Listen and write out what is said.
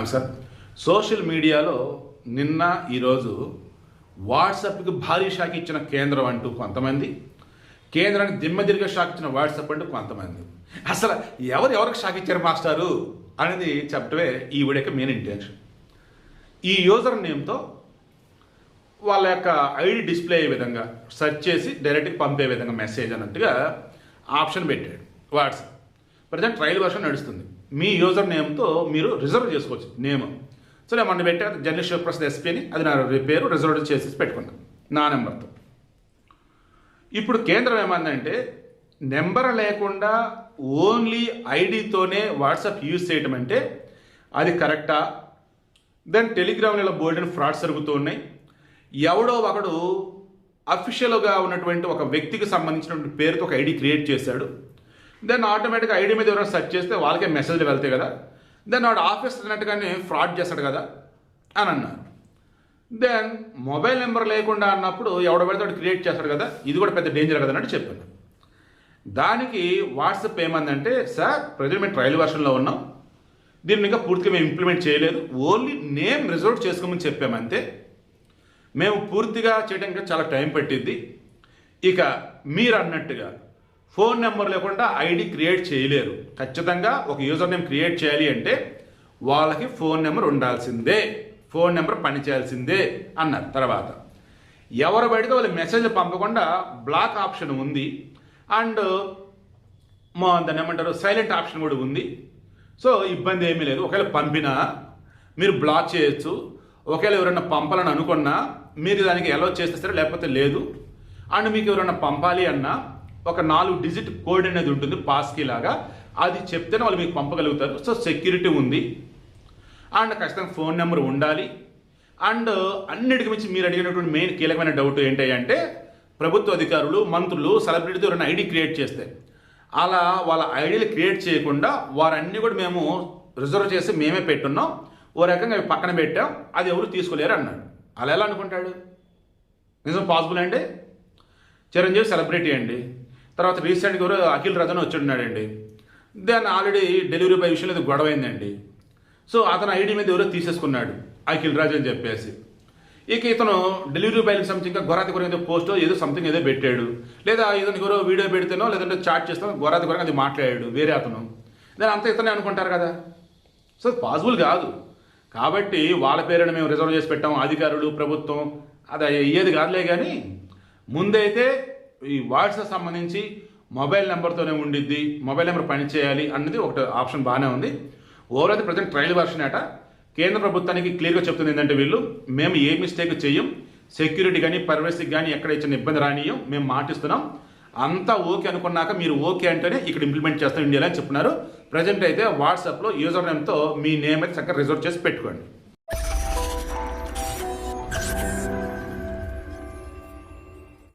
నమస్కారం. సోషల్ మీడియాలో నిన్న ఈరోజు వాట్సాప్కి భారీ షాక్ ఇచ్చిన కేంద్రం అంటూ కొంతమంది, కేంద్రానికి దిమ్మదిరిగా షాక్ ఇచ్చిన వాట్సాప్ అంటూ కొంతమంది. అసలు ఎవరికి షాక్ ఇచ్చారు మాస్టారు అనేది చెప్పడమే ఈ వీడియోకి మెయిన్ ఇంటెన్షన్. ఈ యూజర్ నేమ్తో వాళ్ళ యొక్క ఐడి డిస్ప్లే అయ్యే విధంగా సెర్చ్ చేసి డైరెక్ట్గా పంపే విధంగా మెసేజ్ అన్నట్టుగా ఆప్షన్ పెట్టాడు వాట్సాప్. ప్రజెంట్ ట్రయల్ వర్షన్ నడుస్తుంది. మీ యూజర్ నేమ్తో మీరు రిజర్వ్ చేసుకోవచ్చు నేమ్. సో నేను మొన్న పెట్టా జర్నలిస్ట్ శివప్రసాద్ ఎస్పీ అని, అది నా పేరు రిజర్వ్ చేసేసి పెట్టుకున్నాను నా నెంబర్తో. ఇప్పుడు కేంద్రం ఏమందంటే నెంబర్ లేకుండా ఓన్లీ ఐడితోనే వాట్సాప్ యూజ్ చేయటం అంటే అది కరెక్టా? దెన్ టెలిగ్రామ్లో ఇలా బోల్డ్ అండ్ ఫ్రాడ్స్ జరుగుతూ ఉన్నాయి. ఎవడో ఒకడు అఫీషియల్గా ఉన్నటువంటి ఒక వ్యక్తికి సంబంధించినటువంటి పేరుతో ఒక ఐడి క్రియేట్ చేశాడు. దెన్ ఆటోమేటిక్గా ఐడి మీద ఎవరైనా సెర్చ్ చేస్తే వాళ్ళకే మెసేజ్లు వెళ్తాయి కదా. దెన్ వాడు ఆఫీస్ అన్నట్టుగానే ఫ్రాడ్ చేస్తాడు కదా అని అన్నారు. దెన్ మొబైల్ నెంబర్ లేకుండా అన్నప్పుడు ఎవడో పెడితే వాడు క్రియేట్ చేస్తాడు కదా, ఇది కూడా పెద్ద డేంజర్ కదా అన్నట్టు చెప్పాను. దానికి వాట్సాప్ ఏమందంటే, సార్ ప్రజెంట్ మేము ట్రయల్ వర్షన్లో ఉన్నాం, దీన్ని ఇంకా పూర్తిగా మేము ఇంప్లిమెంట్ చేయలేదు, ఓన్లీ నేమ్ రిజర్వ్ చేసుకోమని చెప్పామంతే, మేము పూర్తిగా చేయడానికి చాలా టైం పట్టిద్ది, ఇక మీరు అన్నట్టుగా ఫోన్ నెంబర్ లేకుండా ఐడి క్రియేట్ చేయలేరు, ఖచ్చితంగా ఒక యూజర్ నేమ్ క్రియేట్ చేయాలి అంటే వాళ్ళకి ఫోన్ నెంబర్ ఉండాల్సిందే, ఫోన్ నెంబర్ పనిచేయాల్సిందే అన్నారు. తర్వాత ఎవరు బయటకు వాళ్ళు మెసేజ్ పంపకుండా బ్లాక్ ఆప్షన్ ఉంది, అండ్ దాన్ని ఏమంటారు సైలెంట్ ఆప్షన్ కూడా ఉంది. సో ఇబ్బంది ఏమీ లేదు. ఒకవేళ పంపినా మీరు బ్లాక్ చేయొచ్చు, ఒకవేళ ఎవరైనా పంపాలని అనుకున్నా మీరు దానికి అలౌ చేసేస్తారా, లేకపోతే లేదు. అండ్ మీకు ఎవరైనా పంపాలి అన్నా ఒక 4 డిజిట్ కోడ్ అనేది ఉంటుంది పాస్కీ లాగా, అది చెప్తేనే వాళ్ళు మీకు పంపగలుగుతారు. సో సెక్యూరిటీ ఉంది, అండ్ ఖచ్చితంగా ఫోన్ నెంబర్ ఉండాలి. అండ్ అన్నిటికి మించి మీరు అడిగినటువంటి మెయిన్ కీలకమైన డౌట్ ఏంటి అంటే, ప్రభుత్వ అధికారులు, మంత్రులు, సెలబ్రిటీతో ఎవరైనా ఐడి క్రియేట్ చేస్తే అలా వాళ్ళ ఐడీలు క్రియేట్ చేయకుండా వారన్నీ కూడా మేము రిజర్వ్ చేసి మేమే పెట్టున్నాం, ఓ రకంగా అవి పక్కన పెట్టాం, అది ఎవరు తీసుకోలేరు అన్నాడు. అలా ఎలా అనుకుంటాడు? నిజం పాసిబుల్ అండి? చిరంజీవి సెలబ్రిటీ అండి, తర్వాత రీసెంట్గా ఎవరు అఖిల్ రాజన్ వచ్చున్నాడండి, దాన్ని ఆల్రెడీ డెలివరీ బాయ్ విషయంలో ఇది గొడవైందండి. సో అతను ఐడి మీద ఎవరో తీసేసుకున్నాడు అఖిల్ రాజ్ అని చెప్పేసి. ఇక ఇతను డెలివరీ బాయ్కి సంథింగ్ గొరాతి కొరకు ఏదో పోస్టో ఏదో సంథింగ్ ఏదో పెట్టాడు, లేదా ఇతను ఎవరో వీడియో పెడితేనో లేదంటే చాట్ చేస్తానో గొరాతి కొరకు అది మాట్లాడాడు వేరే అతను, దాని అంతా ఇతనే అనుకుంటారు కదా. సో పాసిబుల్ కాదు. కాబట్టి వాళ్ళ పేరుని మేము రిజర్వ్ చేసి పెట్టాం, అధికారులు, ప్రభుత్వం, అది అయ్యేది కాదులే. కానీ ముందైతే ఈ వాట్సాప్ సంబంధించి మొబైల్ నెంబర్తోనే ఉండిద్ది, మొబైల్ నెంబర్ పనిచేయాలి అన్నది ఒకటి ఆప్షన్ బాగానే ఉంది. ఓవరాల్ అయితే ప్రజెంట్ ట్రయల్ వర్షన్ అట. కేంద్ర ప్రభుత్వానికి క్లియర్గా చెప్తుంది ఏంటంటే, వీళ్ళు మేము ఏ మిస్టేక్ చెయ్యం, సెక్యూరిటీ కానీ ప్రైవసీకి కానీ ఎక్కడ ఇచ్చిన ఇబ్బంది రానియం, మేము మాటిస్తున్నాం, అంతా ఓకే అనుకున్నాక మీరు ఓకే అంటేనే ఇక్కడ ఇంప్లిమెంట్ చేస్తాం ఇండియాలో అని చెప్తున్నారు. ప్రజెంట్ అయితే వాట్సాప్లో యూజర్ నేమ్తో మీ నేమ్ అయితే చక్కగా రిజర్వ్ చేసి పెట్టుకోండి.